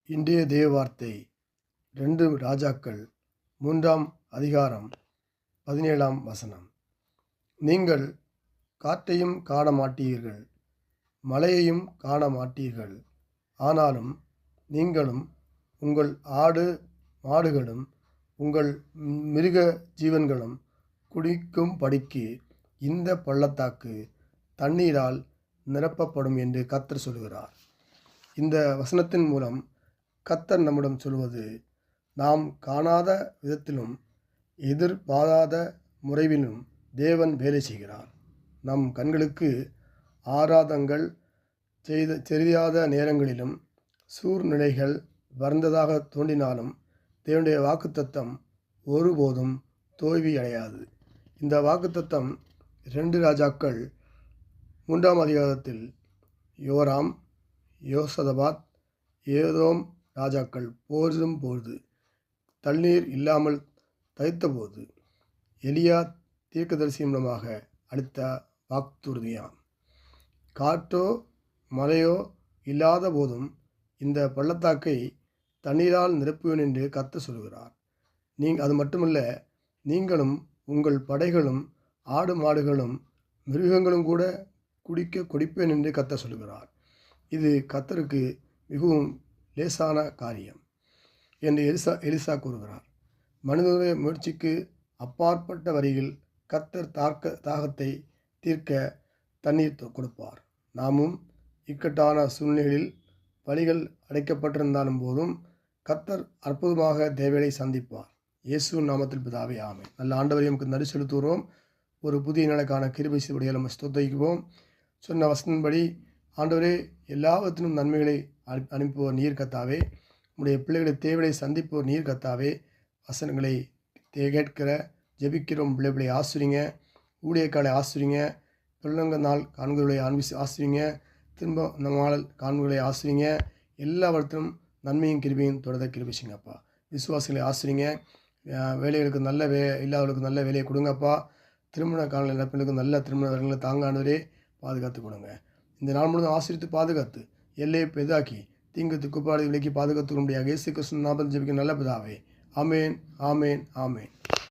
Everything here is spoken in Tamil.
இன்றைய தேவ வார்த்தை 2 ராஜாக்கள் 3ஆம் அதிகாரம் 17ஆம் வசனம். நீங்கள் காற்றையும் காண மாட்டீர்கள், மழையையும் காண மாட்டீர்கள். ஆனாலும் நீங்களும் உங்கள் ஆடு மாடுகளும் உங்கள் மிருக ஜீவன்களும் குடிக்கும்படிக்கு இந்த பள்ளத்தாக்கு தண்ணீரால் நிரப்பப்படும் என்று கர்த்தர் சொல்கிறார். இந்த வசனத்தின் மூலம் கர்த்தர் நம்மிடம் சொல்வது, நாம் காணாத விதத்திலும் எதிர்பாராத முறையிலும் தேவன் வேலை செய்கிறார். நம் கண்களுக்கு ஆராதங்கள் தெரியாத நேரங்களிலும் சூழ்நிலைகள் வறண்டதாக தோன்றினாலும் தேவனுடைய வாக்குத்தத்தம் ஒருபோதும் தோல்வி அடையாது. இந்த வாக்குத்தத்தம் 2 ராஜாக்கள் 3ஆம் அதிகாரத்தில் யோராம், யோசதபாத், ஏதோம் ராஜாக்கள் போதும் போது தண்ணீர் இல்லாமல் தவித்தபோது எலியா தீர்க்கதரிசி மூலமாக அளித்த வாக்குறுதியாம். காற்றோ மழையோ இல்லாத போதும் இந்த பள்ளத்தாக்கை தண்ணீரால் நிரப்புவேன் என்று கர்த்தர் சொல்கிறார். அது மட்டுமல்ல, நீங்களும் உங்கள் படைகளும் ஆடு மாடுகளும் மிருகங்களும் கூட குடிப்பேன் என்று கர்த்தர் சொல்கிறார். இது கர்த்தருக்கு மிகவும் லேசான காரியம் என்று எலிசா கூறுகிறார். மனிதனுடைய முயற்சிக்கு அப்பாற்பட்ட வரியில் கர்த்தர் தாகத்தை தீர்க்க தண்ணீர் கொடுப்பார். நாமும் இக்கட்டான சூழ்நிலைகளில் வழிகள் அடைக்கப்பட்டிருந்தாலும் போதும் கர்த்தர் அற்புதமாக தேவையை சந்திப்பார். இயேசு நாமத்தில் பிதாவே, ஆமென். நல்ல ஆண்டவரை நமக்கு நன்றி செலுத்துகிறோம். ஒரு புதிய நாளுக்கான கிருபை செய்வதை நம்ம ஸ்தோத்திரிக்கிறோம். சொன்ன வசனத்தின்படி ஆண்டவரே, எல்லாவற்றிலும் நன்மைகளை அனுப்புவோர் நீர் கர்த்தாவே. உடைய பிள்ளைகளை தேவையை சந்திப்போர் நீர் கர்த்தாவே. வசனங்களை கேட்கிற ஜெபிக்கிறோம் பிள்ளைகளை ஆசிரிங்க, ஊழியக்காலை ஆசிரிங்க, பிள்ளைங்க நாள் காண்களை ஆசிரிங்க, திரும்ப நம்மால் காண்களை ஆசிரிங்க. எல்லாவற்றிலும் நன்மையும் கிருபையும் தொடர்ந்த கிருபை செய்யுங்கப்பா. விசுவாசிகளை ஆசிரிங்க. வேலைகளுக்கு நல்ல இல்லாதவர்களுக்கு நல்ல வேலையை கொடுங்கப்பா. திருமண கால பிள்ளைகளுக்கு நல்ல திருமண வரங்களை தாங்கானவரே பாதுகாத்து கொடுங்க. இந்த நாள் முழுவதும் ஆசிரித்து பாதுகாத்து எல்லையை பெரிதாக்கி தீங்கு துக்குப்பாடு விலைக்கு பாதுகாத்து முடியாது. இயேசு கிறிஸ்து நாமத்தில் ஜெபிக்கும் நல்ல பிதாவே, ஆமேன், ஆமேன், ஆமேன்.